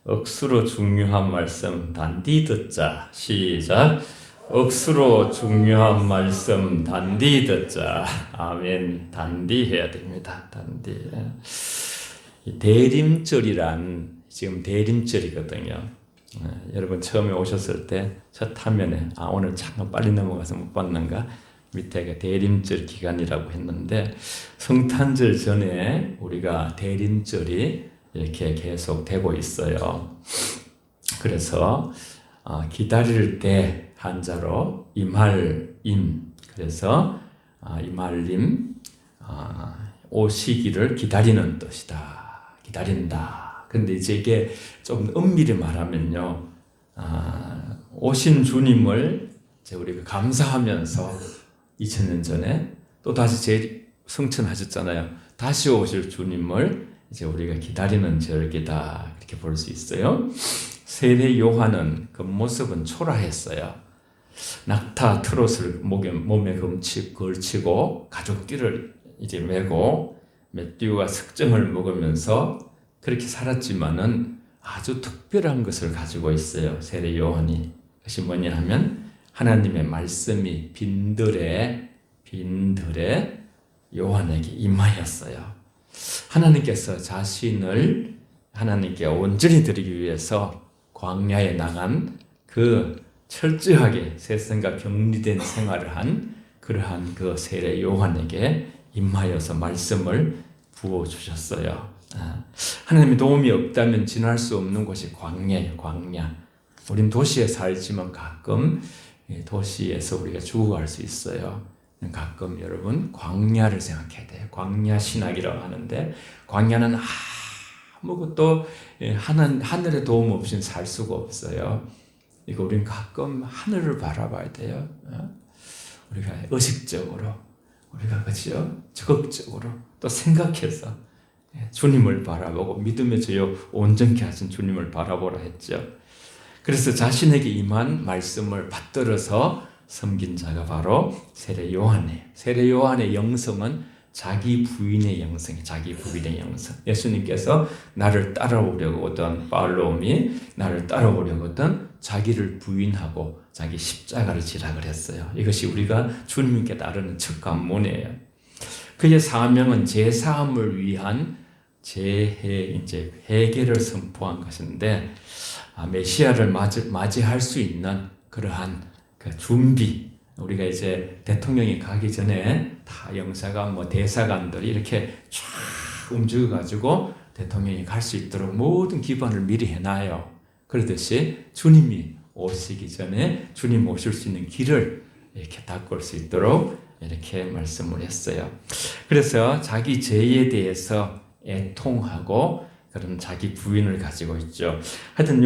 억수로 중요한 말씀 단디 듣자. 시작. 억수로 중요한 말씀 단디 듣자. 아멘. 단디 해야 됩니다. 단디. 대림절이란 지금 대림절이거든요. 여러분 처음에 오셨을 때 첫 화면에 오늘 잠깐 빨리 넘어가서 못 봤는가? 밑에 대림절 기간이라고 했는데 성탄절 전에 우리가 대림절이 이렇게 계속 되고 있어요. 그래서 기다릴 때 한자로 이말임. 그래서 이말임 오시기를 기다리는 뜻이다. 기다린다. 근데 이제 이게 좀 엄밀히 말하면요, 오신 주님을 이제 우리가 감사하면서 2000년 전에 또 다시 성천하셨잖아요. 다시 오실 주님을 이제 우리가 기다리는 절기다, 이렇게 볼 수 있어요. 세례 요한은 그 모습은 초라했어요. 낙타 트롯을 몸에 걸치고 가죽띠를 이제 메고 메띠우가 석정을 먹으면서 그렇게 살았지만은 아주 특별한 것을 가지고 있어요. 세례 요한이. 그것이 뭐냐 하면 하나님의 말씀이 빈들에 요한에게 임하였어요. 하나님께서 자신을 하나님께 온전히 드리기 위해서 광야에 나간 그 철저하게 세상과 격리된 생활을 한 그러한 그 세례 요한에게 임하여서 말씀을 부어주셨어요. 하나님의 도움이 없다면 지날 수 없는 곳이 광야예요. 광야. 우린 도시에 살지만 가끔 도시에서 우리가 죽어갈 수 있어요. 가끔 여러분 광야를 생각해야 돼요. 광야 신학이라고 하는데 광야는 아무것도 하늘의 도움 없이는 살 수가 없어요. 이거 우리는 가끔 하늘을 바라봐야 돼요. 우리가 의식적으로, 우리가 그죠? 적극적으로 또 생각해서 주님을 바라보고 믿음의 저요 온전케 하신 주님을 바라보라 했죠. 그래서 자신에게 임한 말씀을 받들어서 섬긴 자가 바로 세례 요한이에요. 세례 요한의 영성은 자기 부인의 영성이에요. 자기 부인의 영성. 예수님께서 나를 따라오려고 하던 바울로움이 나를 따라오려고 하던 자기를 부인하고 자기 십자가를 지라 그랬어요. 이것이 우리가 주님께 따르는 첫 관문이에요. 그의 사명은 제사함을 위한 회개를 선포한 것인데 메시아를 맞이할 수 있는 그러한 그 준비, 우리가 이제 대통령이 가기 전에 다 영사관, 대사관들이 이렇게 쫙 움직여가지고 대통령이 갈 수 있도록 모든 기반을 미리 해놔요. 그러듯이 주님이 오시기 전에 주님 오실 수 있는 길을 이렇게 닦을 수 있도록 이렇게 말씀을 했어요. 그래서 자기 죄에 대해서 애통하고 그런 자기 부인을 가지고 있죠. 하여튼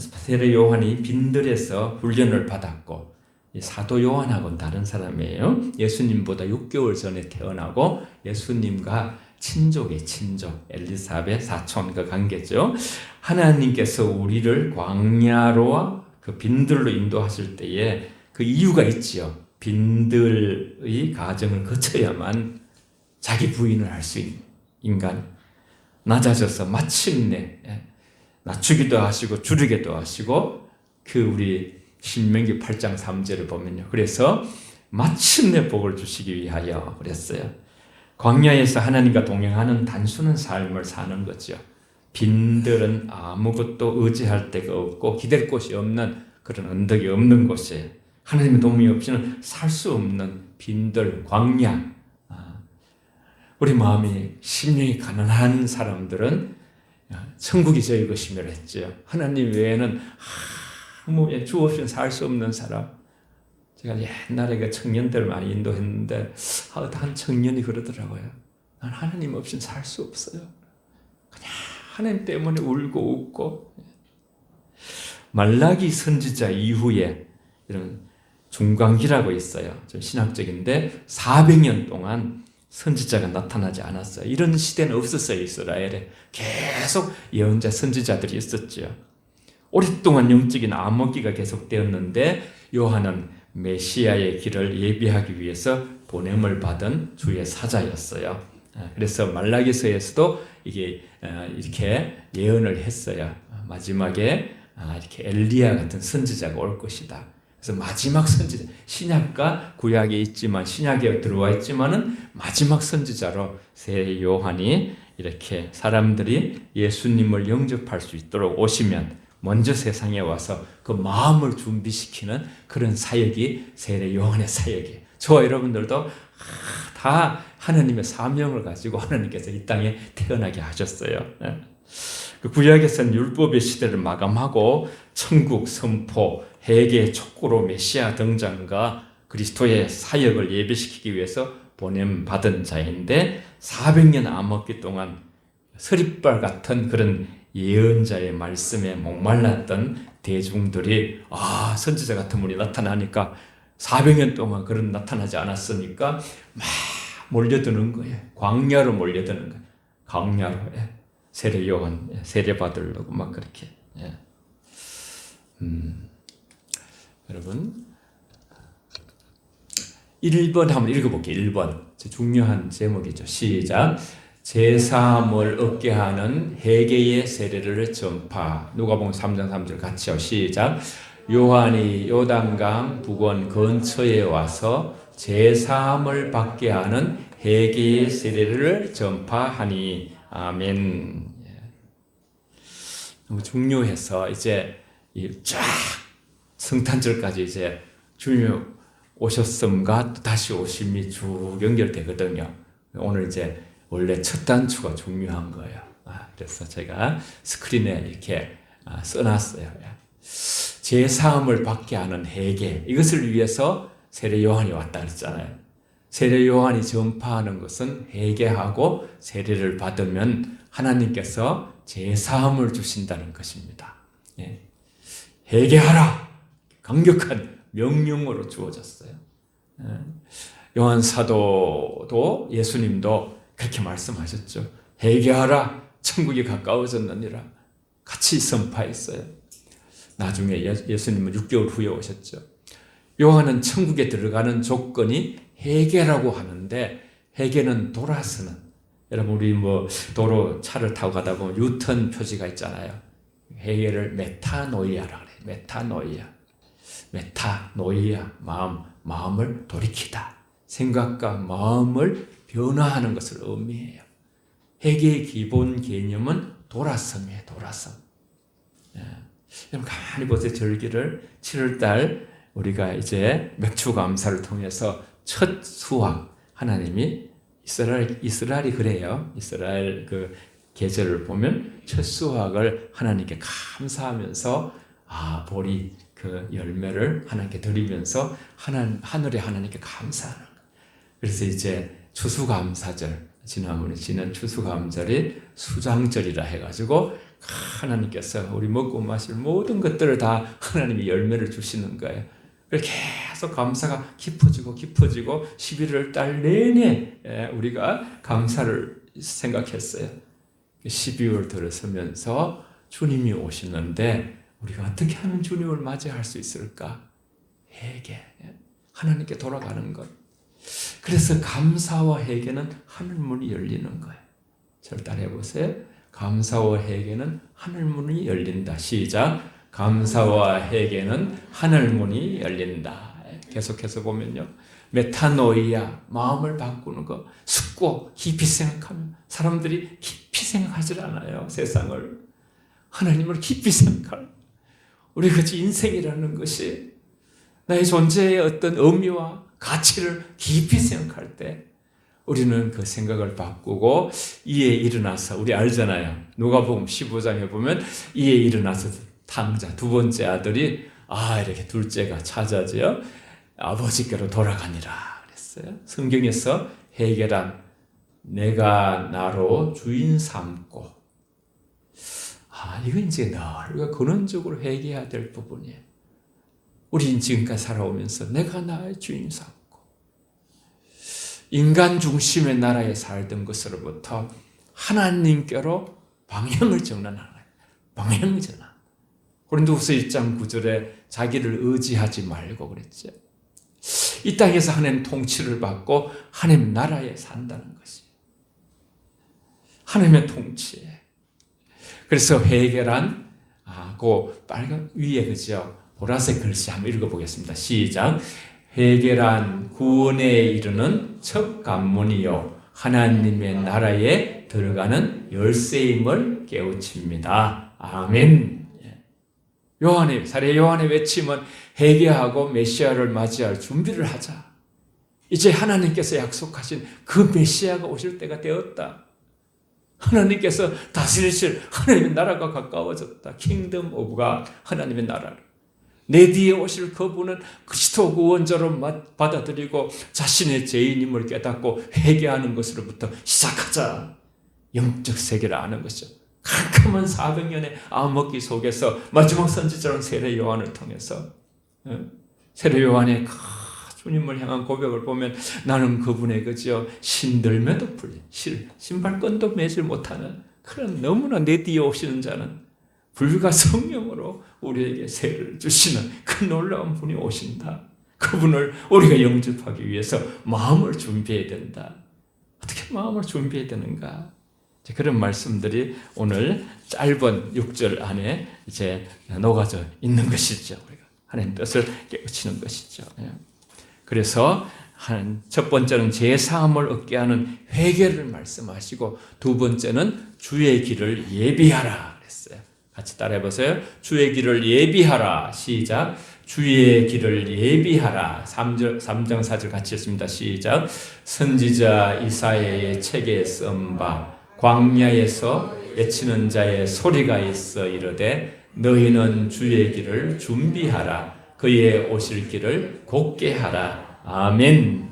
세례 요한이 빈들에서 훈련을 받았고 사도 요한하고는 다른 사람이에요. 예수님보다 6개월 전에 태어나고 예수님과 친족 엘리사벳 사촌과 관계죠. 하나님께서 우리를 광야로 그 빈들로 인도하실 때에 그 이유가 있지요. 빈들의 과정을 거쳐야만 자기 부인을 할 수 있는 인간, 낮아져서 마침내 낮추기도 하시고 줄이기도 하시고 그 우리 신명기 8장 3절을 보면요. 그래서 마침내 복을 주시기 위하여 그랬어요. 광야에서 하나님과 동행하는 단순한 삶을 사는 거죠. 빈들은 아무것도 의지할 데가 없고 기댈 곳이 없는 그런 언덕이 없는 곳이에요. 하나님의 도움이 없이는 살 수 없는 빈들, 광야. 우리 마음이 심령이 가난한 사람들은 천국이 저희 것이며 했죠. 하나님 외에는 아무 주 없이는 살 수 없는 사람. 제가 옛날에 그 청년들을 많이 인도했는데 한 청년이 그러더라고요. 난 하나님 없이는 살 수 없어요. 그냥 하나님 때문에 울고 웃고. 말라기 선지자 이후에 이런 중간기라고 있어요. 좀 신학적인데 400년 동안 선지자가 나타나지 않았어요. 이런 시대는 없었어요. 이스라엘에 계속 예언자 선지자들이 있었죠. 오랫동안 영적인 암흑기가 계속되었는데 요한은 메시아의 길을 예비하기 위해서 보냄을 받은 주의 사자였어요. 그래서 말라기서에서도 이게 이렇게 예언을 했어요. 마지막에 이렇게 엘리야 같은 선지자가 올 것이다. 그래서 마지막 선지자, 신약과 구약에 있지만 신약에 들어와 있지만은 마지막 선지자로 새 요한이 이렇게 사람들이 예수님을 영접할 수 있도록 오시면 먼저 세상에 와서 그 마음을 준비시키는 그런 사역이 세례 요한의 사역이에요. 저와 여러분들도 다 하나님의 사명을 가지고 하나님께서 이 땅에 태어나게 하셨어요. 그 구약에서는 율법의 시대를 마감하고 천국 선포, 회개 촉구로 메시아 등장과 그리스도의 사역을 예배시키기 위해서 보냄받은 자인데 400년 암흑기 동안 서리발 같은 그런 예언자의 말씀에 목말랐던 대중들이 선지자 같은 분이 나타나니까 400년 동안 그런 나타나지 않았으니까 막 몰려드는 거예요. 광야로 몰려드는 거예요. 광야로. 세례 요한 세례 받으려고 막 그렇게. 여러분 1번 한번 읽어볼게요. 1번 중요한 제목이죠. 시작. 제사함을 얻게 하는 회개의 세례를 전파. 누가복음 3장 3절 같이요. 시작. 요한이 요단강 북원 근처에 와서 제사함을 받게 하는 회개의 세례를 전파하니. 아멘. 너무 중요해서 이제 쫙 성탄절까지 이제 주님 오셨음과 다시 오심이 쭉 연결되거든요. 오늘 이제 원래 첫 단추가 중요한 거예요. 그래서 제가 스크린에 이렇게 써놨어요. 제사함을 받게 하는 회개, 이것을 위해서 세례 요한이 왔다 그랬잖아요. 세례 요한이 전파하는 것은 회개하고 세례를 받으면 하나님께서 제사함을 주신다는 것입니다. 회개하라! 강력한 명령으로 주어졌어요. 요한 사도도 예수님도 그렇게 말씀하셨죠. 회개하라! 천국이 가까워졌느니라. 같이 선파했어요. 나중에 예수님은 6개월 후에 오셨죠. 요한은 천국에 들어가는 조건이 회개라고 하는데, 회개는 돌아서는, 여러분 우리 도로 차를 타고 가다 보면 유턴 표지가 있잖아요. 회개를 메타노이아라 그래요. 메타노이아, 마음을 돌이키다. 생각과 마음을 변화하는 것을 의미해요. 회개의 기본 개념은 돌아섬이에요. 돌아섬. 여러분 가만히 보세요. 절기를 7월달 우리가 이제 맥주 감사를 통해서 첫 수확, 하나님이 이스라엘이 그래요. 이스라엘 그 계절을 보면 첫 수확을 하나님께 감사하면서 보리 그 열매를 하나님께 드리면서 하늘에 하나님께 감사하는 거예요. 그래서 이제 추수감사절, 지난 추수감절이 수장절이라 해가지고 하나님께서 우리 먹고 마실 모든 것들을 다 하나님이 열매를 주시는 거예요. 계속 감사가 깊어지고 11월 달 내내 우리가 감사를 생각했어요. 12월 들어서면서 주님이 오시는데 우리가 어떻게 하면 주님을 맞이할 수 있을까? 회개, 하나님께 돌아가는 것. 그래서 감사와 회개는 하늘문이 열리는 거예요. 저를 따라해 보세요. 감사와 회개는 하늘문이 열린다. 시작. 감사와 회개는 하늘문이 열린다. 계속해서 보면요. 메타노이아, 마음을 바꾸는 거, 숙고 깊이 생각하면 사람들이 깊이 생각하지 않아요. 세상을. 하나님을 깊이 생각할. 우리 그치 인생이라는 것이 나의 존재의 어떤 의미와 가치를 깊이 생각할 때 우리는 그 생각을 바꾸고 이에 일어나서, 우리 알잖아요. 누가복음 15장에 보면 이에 일어나서 탕자 두 번째 아들이 이렇게 둘째가 찾아져요. 아버지께로 돌아가니라 그랬어요. 성경에서 회개란 내가 나로 주인 삼고, 이건 이제 우리가 근원적으로 회개해야 될 부분이에요. 우린 지금까지 살아오면서 내가 나의 주인 삼고 인간 중심의 나라에 살던 것으로부터 하나님께로 방향을 전환하는 거예요. 방향 전환. 고린도후서 1장 9절에 자기를 의지하지 말고 그랬죠. 이 땅에서 하나님 통치를 받고 하나님 나라에 산다는 것이 하나님의 통치에. 그래서 회개란 그 빨간 위에 그죠? 보라색 글씨 한번 읽어보겠습니다. 시작. 회개란 구원에 이르는 첫 관문이요 하나님의 나라에 들어가는 열쇠임을 깨우칩니다. 아멘. 사례 요한의 외침은 회개하고 메시아를 맞이할 준비를 하자. 이제 하나님께서 약속하신 그 메시아가 오실 때가 되었다. 하나님께서 다스리실 하나님의 나라가 가까워졌다. 킹덤 오브 갓, 하나님의 나라를. 내 뒤에 오실 그분은 그리스도 구원자로 받아들이고 자신의 죄인임을 깨닫고 회개하는 것으로부터 시작하자. 영적 세계를 아는 것이죠. 캄캄한 400년의 암흑기 속에서 마지막 선지자는 세례 요한을 통해서 세례 요한의 주님을 향한 고백을 보면 나는 그분의 그죠 신들매도 풀린 신발끈도 매질 못하는 그런 너무나 내 뒤에 오시는 자는 불과 성령으로 우리에게 세례를 주시는 그 놀라운 분이 오신다. 그분을 우리가 영접하기 위해서 마음을 준비해야 된다. 어떻게 마음을 준비해야 되는가? 그런 말씀들이 오늘 짧은 6절 안에 이제 녹아져 있는 것이죠. 우리가 하나님 뜻을 깨우치는 것이죠. 그래서 첫 번째는 제사함을 얻게 하는 회개를 말씀하시고 두 번째는 주의 길을 예비하라 그랬어요. 같이 따라해 보세요. 주의 길을 예비하라. 시작. 주의 길을 예비하라. 3장 4절 같이 했습니다. 시작. 선지자 이사야의 책에 쓴 바 광야에서 외치는 자의 소리가 있어 이르되 너희는 주의 길을 준비하라. 그의 오실 길을 곧게 하라. 아멘.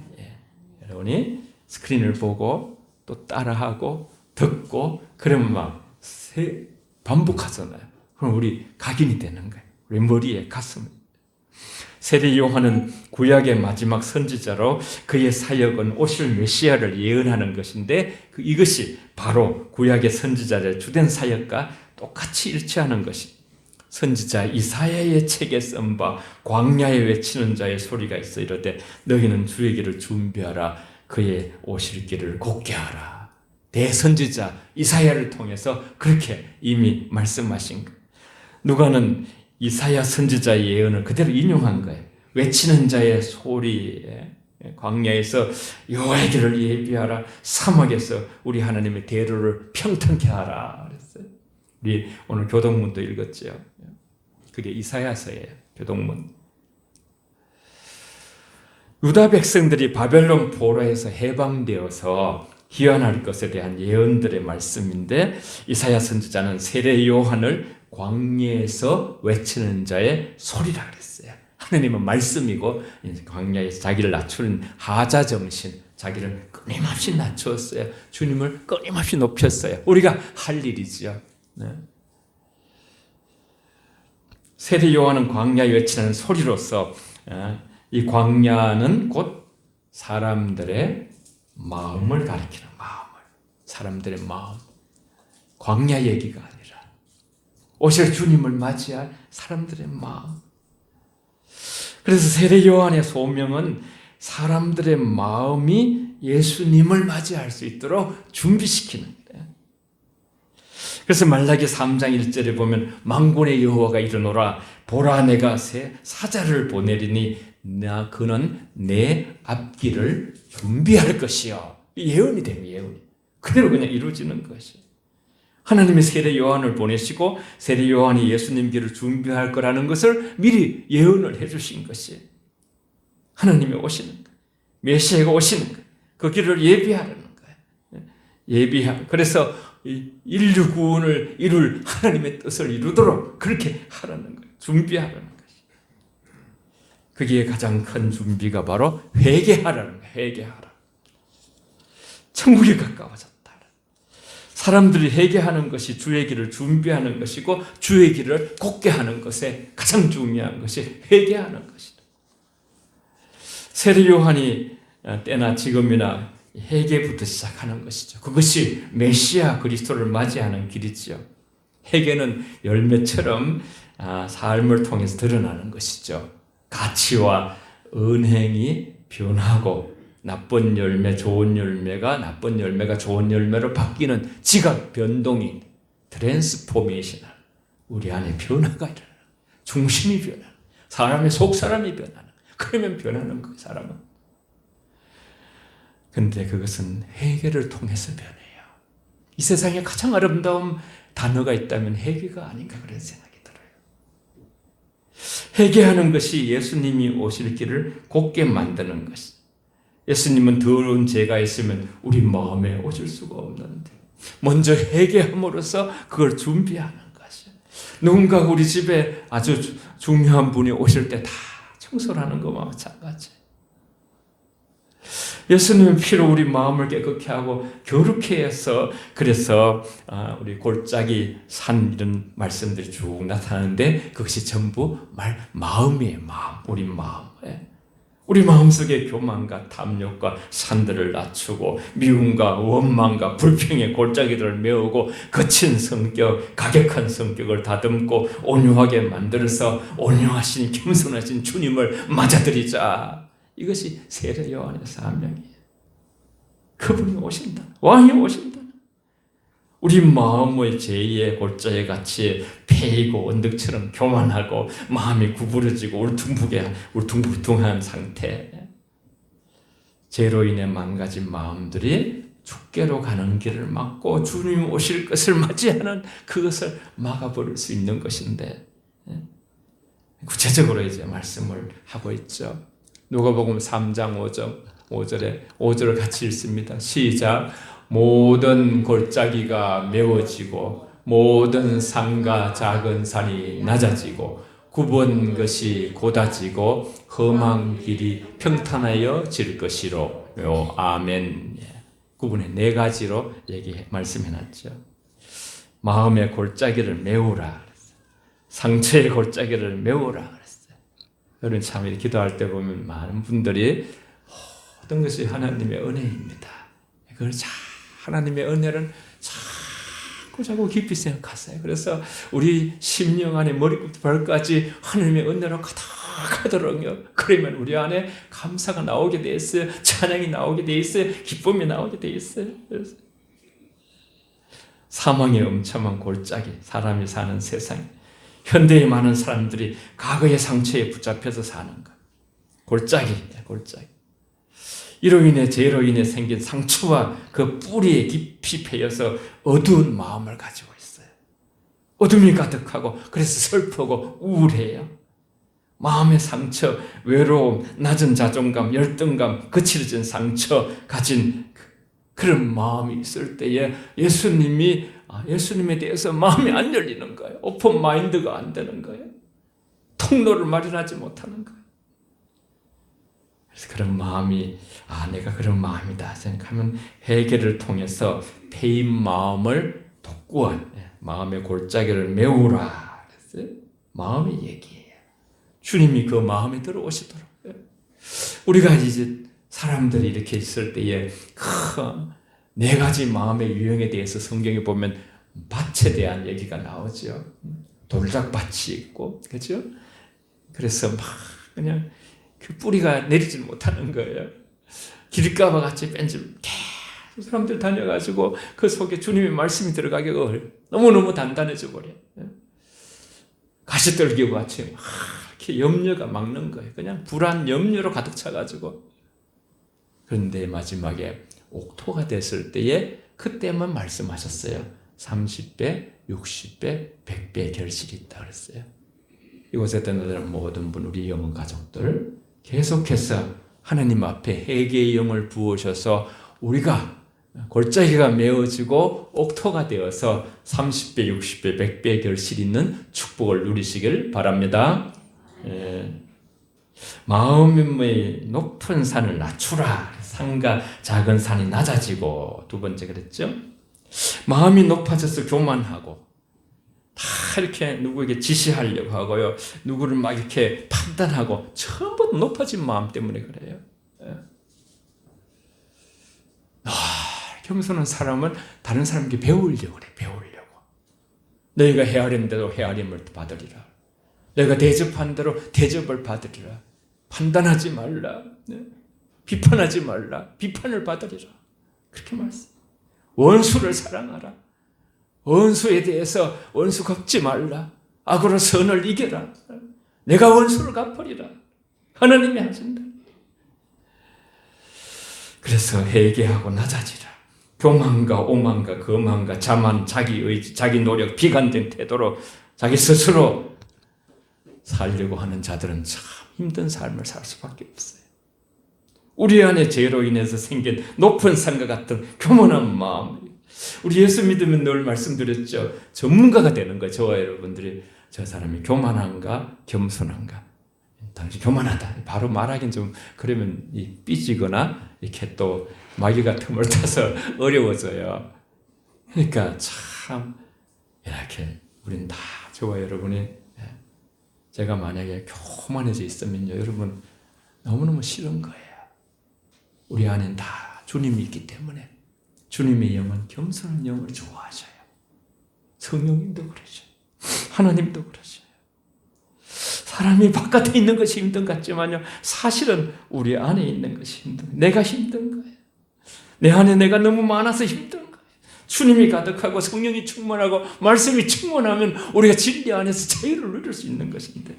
여러분이 스크린을 보고 또 따라하고 듣고 그러면 막 반복하잖아요. 그럼 우리 각인이 되는 거예요. 우리 머리에 가슴에. 세례 요한은 구약의 마지막 선지자로 그의 사역은 오실 메시아를 예언하는 것인데 이것이 바로 구약의 선지자의 주된 사역과 똑같이 일치하는 것이 선지자 이사야의 책에 쓴 바 광야에 외치는 자의 소리가 있어 이르되 너희는 주의 길을 준비하라. 그의 오실 길을 곧게 하라. 대선지자 이사야를 통해서 그렇게 이미 말씀하신 거예요. 누가는 이사야 선지자의 예언을 그대로 인용한 거예요. 외치는 자의 소리에 광야에서 여호와의 길을 예비하라. 사막에서 우리 하나님의 대로를 평탄케 하라 그랬어요. 우리 오늘 교동문도 읽었죠. 그게 이사야서예요. 교동문. 유다 백성들이 바벨론 포로에서 해방되어서 귀환할 것에 대한 예언들의 말씀인데 이사야 선지자는 세례 요한을 광야에서 외치는 자의 소리라 그랬어요. 하나님은 말씀이고 광야에서 자기를 낮추는 하자 정신, 자기를 끊임없이 낮추었어요. 주님을 끊임없이 높였어요. 우리가 할 일이지요. 네. 세례 요한은 광야에 외치는 소리로서 이 광야는 곧 사람들의 마음을 가리키는 마음을, 사람들의 마음, 광야 얘기가 아니라 오실 주님을 맞이할 사람들의 마음. 그래서 세례 요한의 소명은 사람들의 마음이 예수님을 맞이할 수 있도록 준비시키는 거예요. 그래서 말라기 3장 1절에 보면 만군의 여호와가 이르노라 보라 내가 새 사자를 보내리니 그는 내 앞길을 준비할 것이요. 예언이 되면 예언이 그대로 그냥 이루어지는 것이. 하나님이 세례 요한을 보내시고 세례 요한이 예수님 길을 준비할 거라는 것을 미리 예언을 해주신 것이 하나님이 오시는 것, 메시아가 오시는 것, 그 길을 예비하라는 거예요. 그래서 인류 구원을 이룰 하나님의 뜻을 이루도록 그렇게 하라는 거예요. 준비하라는 것이. 그게 가장 큰 준비가 바로 회개하라는 거예요. 회개하라. 천국이 가까워졌다. 사람들이 회개하는 것이 주의 길을 준비하는 것이고 주의 길을 곧게 하는 것에 가장 중요한 것이 회개하는 것이다. 세례 요한이 때나 지금이나 회개부터 시작하는 것이죠. 그것이 메시아 그리스도를 맞이하는 길이지요. 회개는 열매처럼 삶을 통해서 드러나는 것이죠. 가치와 은행이 변하고 나쁜 열매, 좋은 열매가 나쁜 열매가 좋은 열매로 바뀌는 지각 변동이 트랜스포메이셔널 우리 안에 변화가 일어나는, 중심이 변하는, 사람의 속사람이 변하는, 그러면 변하는 그 사람은. 그런데 그것은 회개를 통해서 변해요. 이 세상에 가장 아름다운 단어가 있다면 회개가 아닌가 그런 생각이 들어요. 회개하는 것이 예수님이 오실 길을 곧게 만드는 것이. 예수님은 더러운 죄가 있으면 우리 마음에 오실 수가 없는데 먼저 회개함으로써 그걸 준비하는 것이에요. 누군가 우리 집에 아주 중요한 분이 오실 때 다 청소를 하는 것과 마찬가지. 예수님의 피로 우리 마음을 깨끗게 하고 교룩해 해서, 그래서 우리 골짜기 산 이런 말씀들이 쭉 나타나는데 그것이 전부 마음이에요. 마음, 우리 마음. 우리 마음속에 교만과 탐욕과 산들을 낮추고 미움과 원망과 불평의 골짜기들을 메우고 거친 성격, 가격한 성격을 다듬고 온유하게 만들어서 온유하신 겸손하신 주님을 맞아들이자. 이것이 세례 요한의 사명이에요. 그분이 오신다. 왕이 오신다. 우리 마음의 제2의 골짜기 같이 패이고 언덕처럼 교만하고 마음이 구부러지고 울퉁불퉁한 상태, 죄로 인해 망가진 마음들이 죽게로 가는 길을 막고 주님 오실 것을 맞이하는 그것을 막아버릴 수 있는 것인데, 구체적으로 이제 말씀을 하고 있죠. 누가복음 3장 5절을 같이 읽습니다. 시작. 모든 골짜기가 메워지고 모든 산과 작은 산이 낮아지고 굽은 것이 곧아지고 험한 길이 평탄하여질 것이로요. 아멘. 구분의 4가지로 말씀해놨죠. 마음의 골짜기를 메우라 그랬어요. 상처의 골짜기를 메우라 그랬어요. 여러분 참 이렇게 기도할 때 보면 많은 분들이 모든 것이 하나님의 은혜입니다. 그걸 하나님의 은혜를 자꾸 깊이 생각하세요. 그래서 우리 심령 안에 머리부터 발까지 하나님의 은혜로 가득하더라고요. 그러면 우리 안에 감사가 나오게 돼 있어요. 찬양이 나오게 돼 있어요. 기쁨이 나오게 돼 있어요. 그래서 사망의 엄청난 골짜기, 사람이 사는 세상, 현대의 많은 사람들이 과거의 상처에 붙잡혀서 사는 것. 골짜기. 이로 인해 죄로 인해 생긴 상처와 그 뿌리에 깊이 패여서 어두운 마음을 가지고 있어요. 어둠이 가득하고 그래서 슬프고 우울해요. 마음의 상처, 외로움, 낮은 자존감, 열등감, 거칠어진 상처 가진 그런 마음이 있을 때에 예수님에 대해서 마음이 안 열리는 거예요. 오픈 마인드가 안 되는 거예요. 통로를 마련하지 못하는 거예요. 그래서 그런 마음이 내가 그런 마음이다 생각하면 회개를 통해서 패인 마음을 독구한 마음의 골짜기를 메우라 그랬어요. 마음의 얘기예요. 주님이 그 마음에 들어오시더라고요. 우리가 이제 사람들이 이렇게 있을 때에 4가지 마음의 유형에 대해서 성경에 보면 밭에 대한 얘기가 나오죠. 돌짝밭이 있고, 그렇죠? 그래서 막 그냥 그 뿌리가 내리질 못하는 거예요. 길가와 같이 뺀질 계속 사람들 다녀가지고 그 속에 주님의 말씀이 들어가기가 너무너무 단단해져 버려요. 가시떨기와 같이 이렇게 염려가 막는 거예요. 그냥 불안, 염려로 가득 차가지고. 그런데 마지막에 옥토가 됐을 때에 그때만 말씀하셨어요. 30배, 60배, 100배 결실이 있다 그랬어요. 이곳에 떠나는 모든 분, 우리 영혼 가족들 계속해서 하나님 앞에 회개의 영을 부으셔서 우리가 골짜기가 메어지고 옥토가 되어서 30배, 60배, 100배 결실 있는 축복을 누리시길 바랍니다. 마음의 높은 산을 낮추라. 산과 작은 산이 낮아지고, 2번째 그랬죠. 마음이 높아져서 교만하고 다 이렇게 누구에게 지시하려고 하고요. 누구를 막 이렇게 판단하고 전부 높아진 마음 때문에 그래요. 겸손한 사람은 다른 사람에게 배우려고 그래. 배우려고. 너희가 헤아린 대로 헤아림을 받으리라. 너희가 대접한 대로 대접을 받으리라. 판단하지 말라. 비판하지 말라. 비판을 받으리라. 그렇게 말씀. 원수를 사랑하라. 원수에 대해서 원수 갚지 말라. 악으로 선을 이겨라. 내가 원수를 갚으리라. 하나님이 하신다. 그래서 회개하고 낮아지라. 교만과 오만과 거만과 자만, 자기 의지, 자기 노력, 비관된 태도로 자기 스스로 살려고 하는 자들은 참 힘든 삶을 살 수밖에 없어요. 우리 안에 죄로 인해서 생긴 높은 산과 같은 교만한 마음. 우리 예수 믿으면 늘 말씀드렸죠. 전문가가 되는 거예요. 저와 여러분들이. 저 사람이 교만한가 겸손한가. 당신 교만하다. 바로 말하긴 좀 그러면 삐지거나 이렇게 또 마귀가 틈을 타서 어려워져요. 그러니까 참 이렇게 우린 다 저와 여러분이 제가 만약에 교만해져 있으면요, 여러분 너무너무 싫은 거예요. 우리 안엔 다 주님이 있기 때문에 주님의 영은 겸손한 영을 좋아하셔요. 성령님도 그러죠. 하나님도 그러죠. 사람이 바깥에 있는 것이 힘든 것 같지만요, 사실은 우리 안에 있는 것이 힘든 거예요. 내가 힘든 거예요. 내 안에 내가 너무 많아서 힘든 거예요. 주님이 가득하고 성령이 충만하고 말씀이 충만하면 우리가 진리 안에서 자유를 누릴 수 있는 것인데,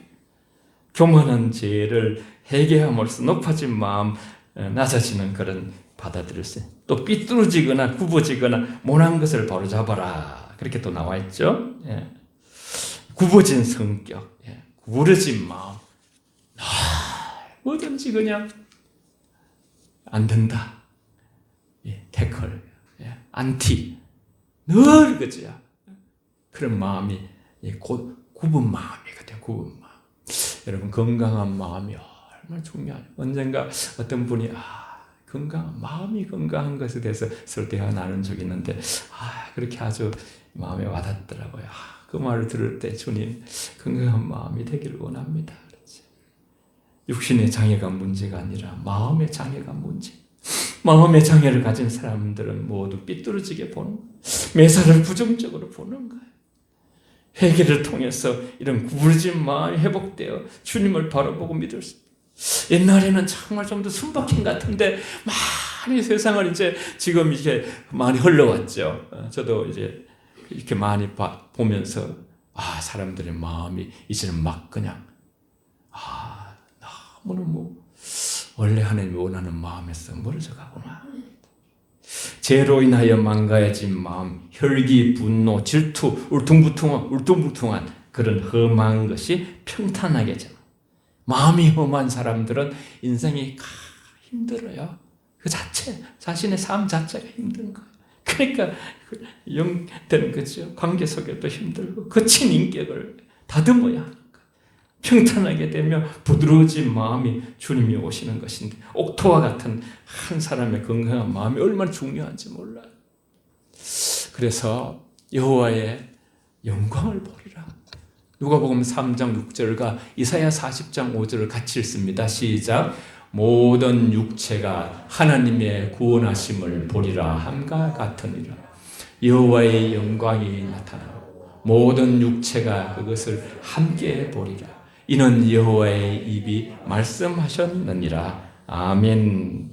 교만한 죄를 회개함으로써 높아진 마음, 낮아지는 그런 받아들일 수, 또 삐뚤어지거나 굽어지거나 못한 것을 바로잡아라. 그렇게 또 나와 있죠. 예. 굽어진 성격, 예. 구부러진 마음, 뭐든지 그냥 안 된다. 예. 태클, 예. 안티, 늘 그죠. 그런 마음이 굽은 마음이거든요. 굽은 마음. 여러분, 건강한 마음이 얼마나 중요하죠. 언젠가 어떤 분이 마음이 건강한 것에 대해서 서로 대화 나눈 적이 있는데 그렇게 아주 마음에 와닿더라고요. 그 말을 들을 때 주님, 건강한 마음이 되기를 원합니다. 그렇지. 육신의 장애가 문제가 아니라 마음의 장애가 문제. 마음의 장애를 가진 사람들은 모두 삐뚤어지게 보는 거예요. 매사를 부정적으로 보는 거예요. 회개를 통해서 이런 구부러진 마음이 회복되어 주님을 바라보고 믿을 수 있어요. 옛날에는 정말 좀 더 순박한 같은데 많이 세상을 이제 지금 이게 많이 흘러왔죠. 저도 이제 이렇게 많이 보면서 사람들의 마음이 이제는 막 그냥 너무너무 원래 하나님이 원하는 마음에서 멀어져 가구나. 죄로 인하여 망가진 마음, 혈기, 분노, 질투, 울퉁불퉁한 그런 험한 것이 평탄하게 져. 마음이 험한 사람들은 인생이 힘들어요. 그 자신의 삶 자체가 힘든 거예요. 그러니까 영되는 거죠. 관계 속에도 힘들고 거친 인격을 다듬어야 하는 거예요. 평탄하게 되며 부드러워진 마음이 주님이 오시는 것인데, 옥토와 같은 한 사람의 건강한 마음이 얼마나 중요한지 몰라요. 그래서 여호와의 영광을 보리라. 누가복음 3장 6절과 이사야 40장 5절을 같이 읽습니다. 시작. 모든 육체가 하나님의 구원하심을 보리라 함과 같으니라. 여호와의 영광이 나타나고 모든 육체가 그것을 함께 보리라. 이는 여호와의 입이 말씀하셨느니라. 아멘.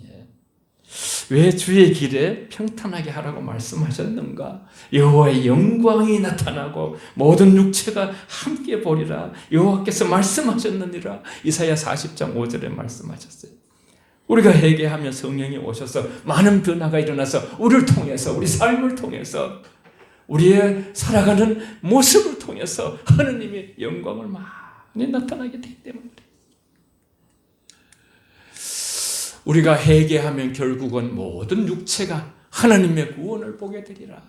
왜 주의 길에 평탄하게 하라고 말씀하셨는가? 여호와의 영광이 나타나고 모든 육체가 함께 보리라. 여호와께서 말씀하셨느니라. 이사야 40장 5절에 말씀하셨어요. 우리가 회개하면 성령이 오셔서 많은 변화가 일어나서 우리를 통해서, 우리 삶을 통해서, 우리의 살아가는 모습을 통해서 하나님의 영광을 많이 나타나게 되기 때문에 우리가 회개하면 결국은 모든 육체가 하나님의 구원을 보게 되리라.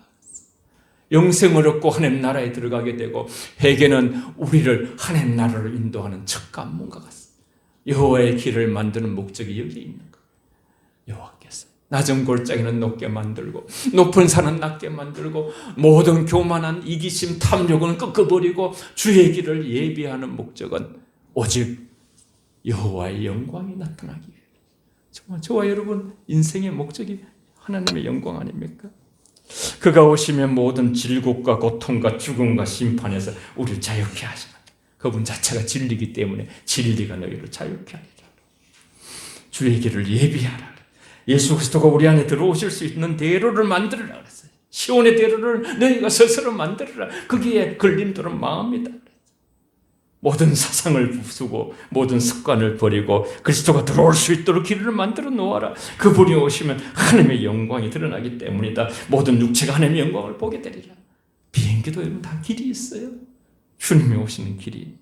영생을 얻고 하나님 나라에 들어가게 되고, 회개는 우리를 하나님 나라로 인도하는 첫 관문과 같습니다. 여호와의 길을 만드는 목적이 여기 있는 거예요. 여호와께서 낮은 골짜기는 높게 만들고 높은 산은 낮게 만들고 모든 교만한 이기심 탐욕은 꺾어버리고 주의 길을 예비하는 목적은 오직 여호와의 영광이 나타나기 위해. 정말 저와 여러분 인생의 목적이 하나님의 영광 아닙니까? 그가 오시면 모든 질곡과 고통과 죽음과 심판에서 우리를 자유케 하시는, 그분 자체가 진리이기 때문에 진리가 너희를 자유케 하리라. 주의 길을 예비하라. 예수 그리스도가 우리 안에 들어오실 수 있는 대로를 만들으라 그랬어요. 시온의 대로를 너희가 스스로 만들으라. 거기에 걸림돌은 마음이다. 모든 사상을 부수고 모든 습관을 버리고 그리스도가 들어올 수 있도록 길을 만들어 놓아라. 그분이 오시면 하나님의 영광이 드러나기 때문이다. 모든 육체가 하나님의 영광을 보게 되리라. 비행기도 여러분 다 길이 있어요. 주님이 오시는 길이.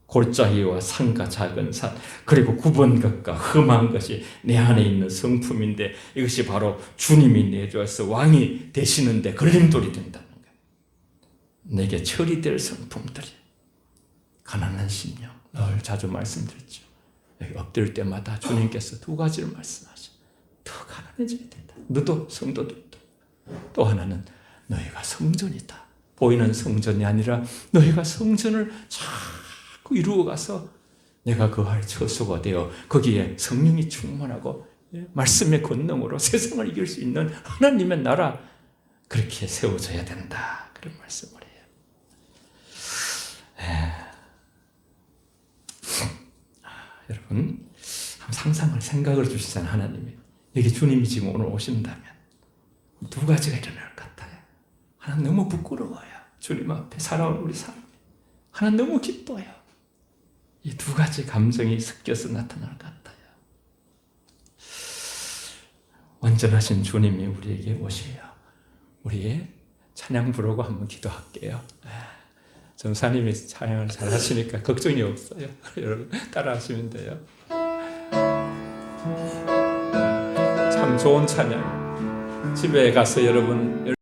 골짜기와 산과 작은 산, 그리고 굽은 것과 험한 것이 내 안에 있는 성품인데 이것이 바로 주님이 내주어서 왕이 되시는데 걸림돌이 된다는 거예요. 내게 처리될 성품들이. 가난한 심령, 늘 자주 말씀드렸죠. 여기 엎드릴 때마다 주님께서 두 가지를 말씀하셔. 더 가난해져야 된다. 너도 성도들도. 또 하나는 너희가 성전이다. 보이는 성전이 아니라 너희가 성전을 자꾸 이루어가서 내가 거할 처소가 되어 거기에 성령이 충만하고 말씀의 권능으로 세상을 이길 수 있는 하나님의 나라, 그렇게 세워져야 된다. 그런 말씀을 해요. 여러분, 상상을, 생각을 주시잖아요. 하나님이. 여기 주님이 지금 오늘 오신다면 두 가지가 일어날 것 같아요. 하나 너무 부끄러워요. 주님 앞에 살아온 우리 삶. 하나 너무 기뻐요. 이 두 가지 감정이 섞여서 나타날 것 같아요. 완전하신 주님이 우리에게 오셔요. 우리의 찬양 부르고 한번 기도할게요. 전사님이 찬양을 잘 하시니까 걱정이 없어요. 여러분 따라 하시면 돼요. 참 좋은 찬양. 집에 가서 여러분